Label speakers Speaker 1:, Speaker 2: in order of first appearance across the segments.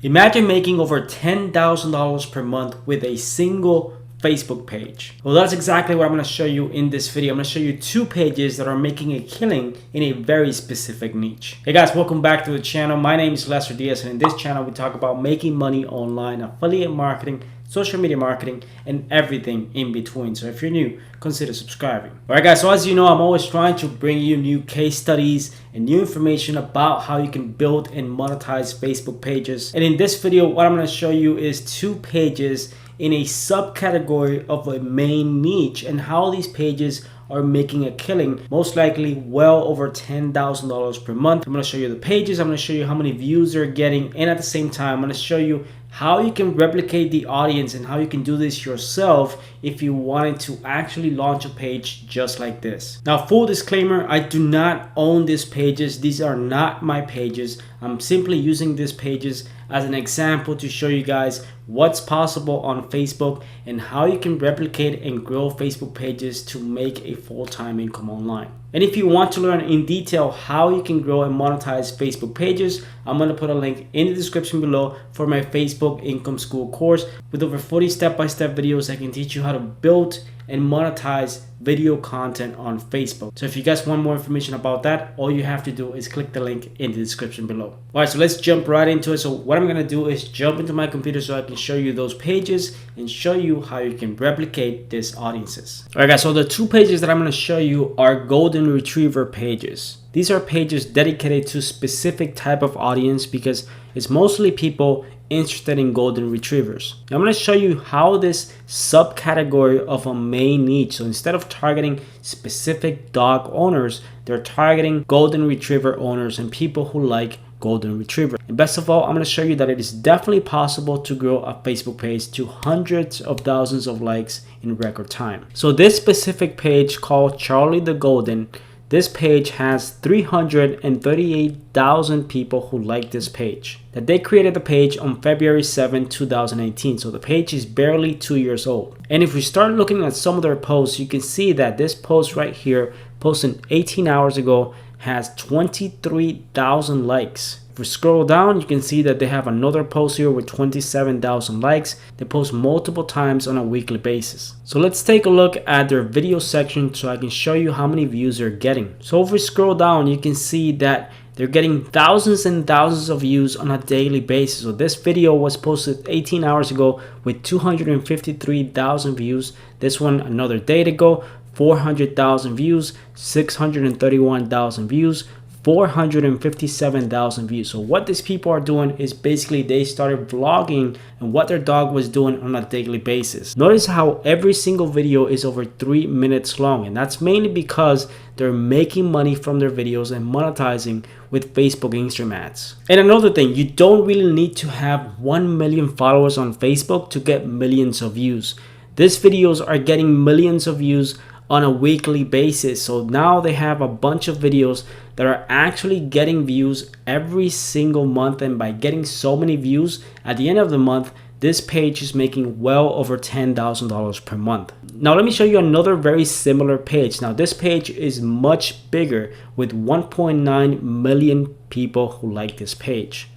Speaker 1: Imagine making over $10,000 per month with a single Facebook page. Well, that's exactly what I'm going to show you in this video. I'm going to show you 2 pages that are making a killing in a very specific niche. Hey guys, welcome back to the channel. My name is Lester Diaz, and in this channel we talk about making money online, affiliate marketing, social media marketing, and everything in between. So if you're new, consider subscribing. All right guys, so as you know, I'm always trying to bring you new case studies and new information about how you can build and monetize Facebook pages. And in this video, what I'm going to show you is 2 pages in a subcategory of a main niche and how these pages are making a killing, most likely well over $10,000 per month. I'm going to show you the pages, I'm going to show you how many views they're getting, and at the same time I'm going to show you how you can replicate the audience and how you can do this yourself if you wanted to actually launch a page just like this. Now, full disclaimer, I do not own these pages. These are not my pages. I'm simply using these pages as an example to show you guys what's possible on Facebook and how you can replicate and grow Facebook pages to make a full-time income online. And if you want to learn in detail how you can grow and monetize Facebook pages, I'm going to put a link in the description below for my Facebook Income School course with over 40 step-by-step videos that can teach you how to build and monetize video content on Facebook. So if you guys want more information about that, all you have to do is click the link in the description below. All right, so let's jump right into it. So what I'm going to do is jump into my computer so I can show you those pages and show you how you can replicate these audiences. All right guys, so the 2 pages that I'm going to show you are golden retriever pages. These are pages dedicated to specific type of audience because it's mostly people interested in golden retrievers. I'm going to show you how this subcategory of a main niche, so instead of targeting specific dog owners, they're targeting golden retriever owners and people who like golden retriever. And best of all, I'm going to show you that it is definitely possible to grow a Facebook page to hundreds of thousands of likes in record time. So this specific page called Charlie the Golden, this page has 338,000 people who like this page. That they created the page on February 7, 2018. So the page is barely 2 years old. And if we start looking at some of their posts, you can see that this post right here, posted 18 hours ago, has 23,000 likes. If we scroll down, you can see that they have another post here with 27,000 likes. They post multiple times on a weekly basis. So let's take a look at their video section so I can show you how many views they're getting. So if we scroll down, you can see that they're getting thousands and thousands of views on a daily basis. So this video was posted 18 hours ago with 253,000 views. This one another day ago, 400,000 views, 631,000 views, 457,000 views. So what these people are doing is basically they started vlogging and what their dog was doing on a daily basis. Notice how every single video is over 3 minutes long, and that's mainly because they're making money from their videos and monetizing with Facebook Instagram ads. And another thing, you don't really need to have 1 million followers on Facebook to get millions of views. These videos are getting millions of views on a weekly basis. So now they have a bunch of videos that are actually getting views every single month, and by getting so many views at the end of the month, this page is making well over $10,000 per month. Now let me show you another very similar page. Now this page is much bigger with 1.9 million people who like this page.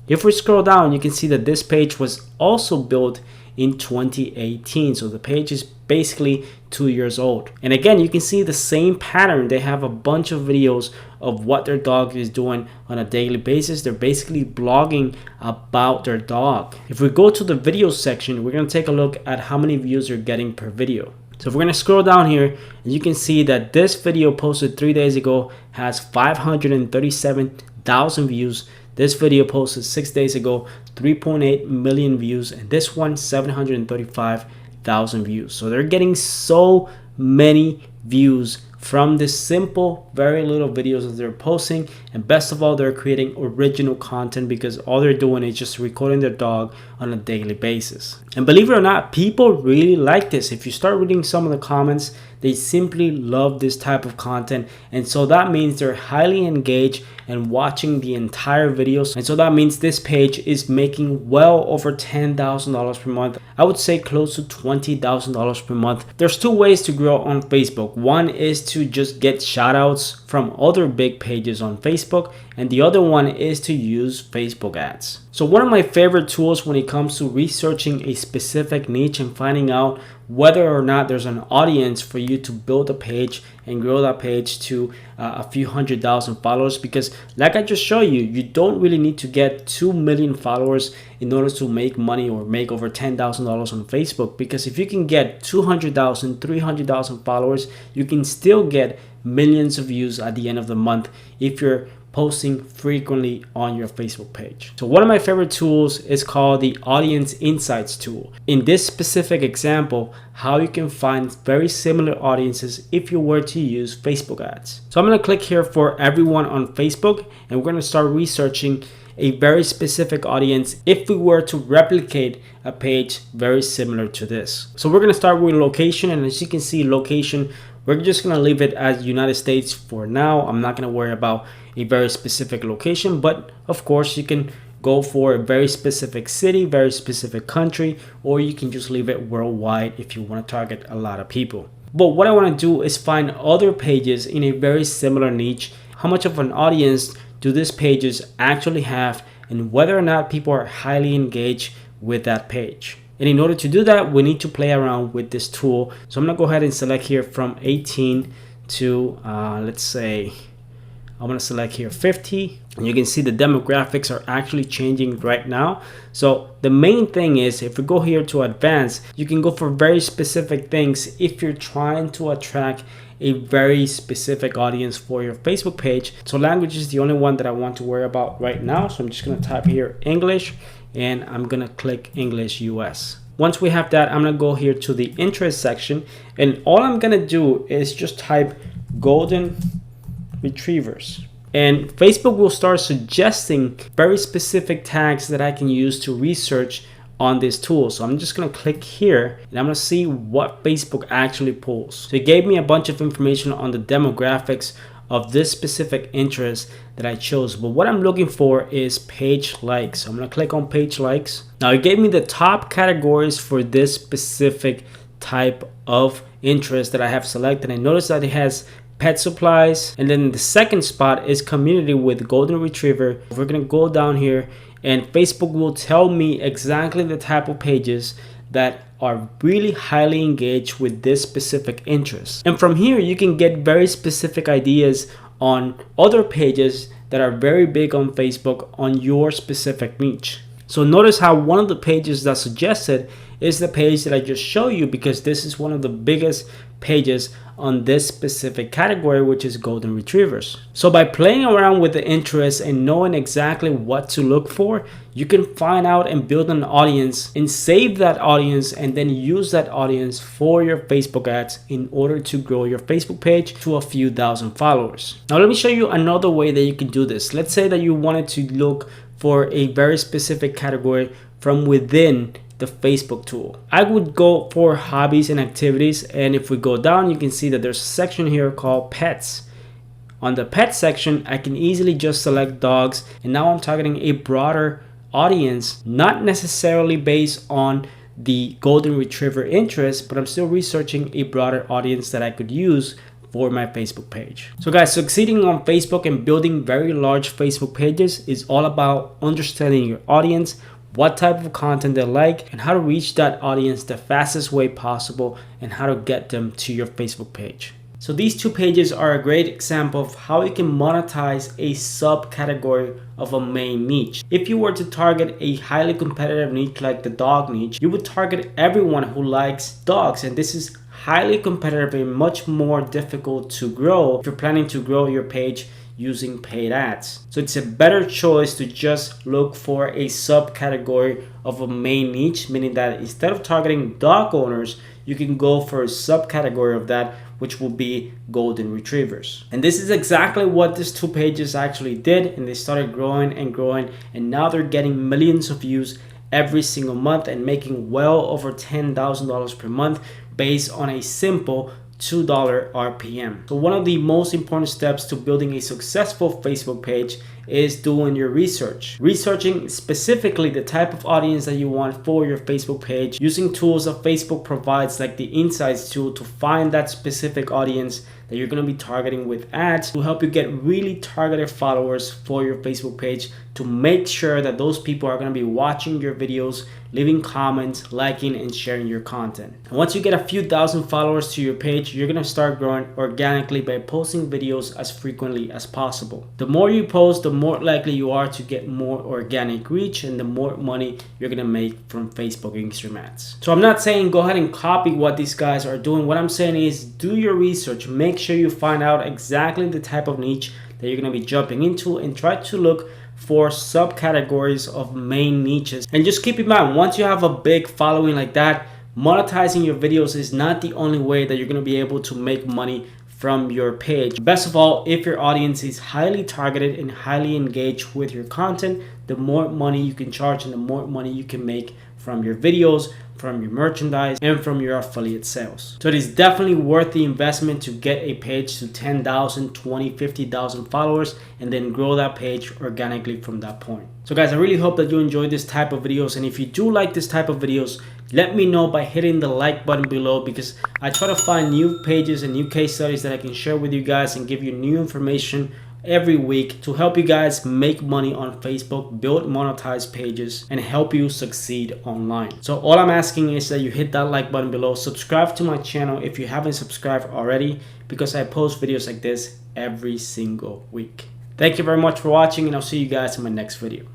Speaker 1: If we scroll down, you can see that this page was also built in 2018. So the page is basically 2 years old. And again, you can see the same pattern. They have a bunch of videos of what their dog is doing on a daily basis. They're basically blogging about their dog. If we go to the video section, we're going to take a look at how many views they're getting per video. So if we're going to scroll down here, and you can see that this video posted 3 days ago has 537,000 views. This video posted 6 days ago, 3.8 million views, and this one 735,000 views. So they're getting so many views from this simple, very little videos that they're posting. And best of all, they're creating original content because all they're doing is just recording their dog on a daily basis. And believe it or not, people really like this. If you start reading some of the comments, they simply love this type of content. And so that means they're highly engaged and watching the entire videos. And so that means this page is making well over $10,000 per month. I would say close to $20,000 per month. There's 2 ways to grow on Facebook. One is to just get shout outs from other big pages on Facebook, and the other one is to use Facebook ads. So one of my favorite tools when it comes to researching a specific niche and finding out whether or not there's an audience for you to build a page and grow that page to a few 100,000 followers, because like I just showed you, you don't really need to get 2 million followers in order to make money or make over $10,000 on Facebook, because if you can get 200,000, 300,000 followers, you can still get millions of views at the end of the month if you're posting frequently on your Facebook page. So one of my favorite tools is called the Audience Insights tool. In this specific example, how you can find very similar audiences if you were to use Facebook ads. So I'm going to click here for everyone on Facebook, and we're going to start researching a very specific audience if we were to replicate a page very similar to this. So we're going to start with location, and as you can see, location, we're just going to leave it as United States for now. I'm not going to worry about a very specific location, but of course you can go for a very specific city, very specific country, or you can just leave it worldwide if you want to target a lot of people. But what I want to do is find other pages in a very similar niche. How much of an audience do these pages actually have, and whether or not people are highly engaged with that page. And in order to do that, we need to play around with this tool. So I'm gonna go ahead and select here from 18 to let's say I'm gonna select here 50, and you can see the demographics are actually changing right now. So the main thing is, if we go here to advanced, you can go for very specific things if you're trying to attract a very specific audience for your Facebook page. So language is the only one that I want to worry about right now. So I'm just gonna type here English, and I'm gonna click English US. Once we have that, I'm gonna go here to the interest section, and all I'm gonna do is just type golden retrievers. And Facebook will start suggesting very specific tags that I can use to research on this tool. So I'm just gonna click here, and I'm gonna see what Facebook actually pulls. So it gave me a bunch of information on the demographics of this specific interest that I chose. But what I'm looking for is page likes. So I'm gonna click on page likes. Now it gave me the top categories for this specific type of interest that I have selected. I notice that it has pet supplies, and then the second spot is community with golden retriever. We're gonna go down here, and Facebook will tell me exactly the type of pages that are really highly engaged with this specific interest. And from here, you can get very specific ideas on other pages that are very big on Facebook on your specific niche. So notice how one of the pages that's suggested is the page that I just showed you, because this is one of the biggest pages on this specific category, which is golden retrievers. So by playing around with the interests and knowing exactly what to look for, you can find out and build an audience and save that audience, and then use that audience for your Facebook ads in order to grow your Facebook page to a few thousand followers. Now let me show you another way that you can do this. Let's say that you wanted to look for a very specific category from within the Facebook tool. I would go for hobbies and activities, and if we go down, you can see that there's a section here called pets. On the pet section, I can easily just select dogs, and now I'm targeting a broader audience, not necessarily based on the golden retriever interest, but I'm still researching a broader audience that I could use for my Facebook page. So guys, succeeding on Facebook and building very large Facebook pages is all about understanding your audience, what type of content they like, and how to reach that audience the fastest way possible, and how to get them to your Facebook page. So these two pages are a great example of how you can monetize a subcategory of a main niche. If you were to target a highly competitive niche like the dog niche, you would target everyone who likes dogs, and this is highly competitive and much more difficult to grow if you're planning to grow your page using paid ads. So it's a better choice to just look for a subcategory of a main niche, meaning that instead of targeting dog owners, you can go for a subcategory of that, which will be golden retrievers. And this is exactly what these two pages actually did, and they started growing and growing, and now they're getting millions of views every single month and making well over $10,000 per month based on a simple $2 RPM. So one of the most important steps to building a successful Facebook page is doing your research. Researching specifically the type of audience that you want for your Facebook page, using tools that Facebook provides like the Insights tool to find that specific audience that you're going to be targeting with ads to help you get really targeted followers for your Facebook page, to make sure that those people are going to be watching your videos, leaving comments, liking, and sharing your content. And once you get a few thousand followers to your page, you're going to start growing organically by posting videos as frequently as possible. The more you post, the more likely you are to get more organic reach and the more money you're going to make from Facebook Instagram ads. So I'm not saying go ahead and copy what these guys are doing. What I'm saying is do your research. Make sure you find out exactly the type of niche that you're going to be jumping into and try to look for subcategories of main niches. And just keep in mind, once you have a big following like that, monetizing your videos is not the only way that you're going to be able to make money from your page. Best of all, if your audience is highly targeted and highly engaged with your content, the more money you can charge and the more money you can make from your videos, from your merchandise, and from your affiliate sales. So it is definitely worth the investment to get a page to 10,000, 20, 50,000 followers and then grow that page organically from that point. So guys, I really hope that you enjoyed this type of videos, and if you do like this type of videos, let me know by hitting the like button below, because I try to find new pages and new case studies that I can share with you guys and give you new information every week to help you guys make money on Facebook, build monetized pages, and help you succeed online. So all I'm asking is that you hit that like button below, subscribe to my channel if you haven't subscribed already, because I post videos like this every single week. Thank you very much for watching, and I'll see you guys in my next video.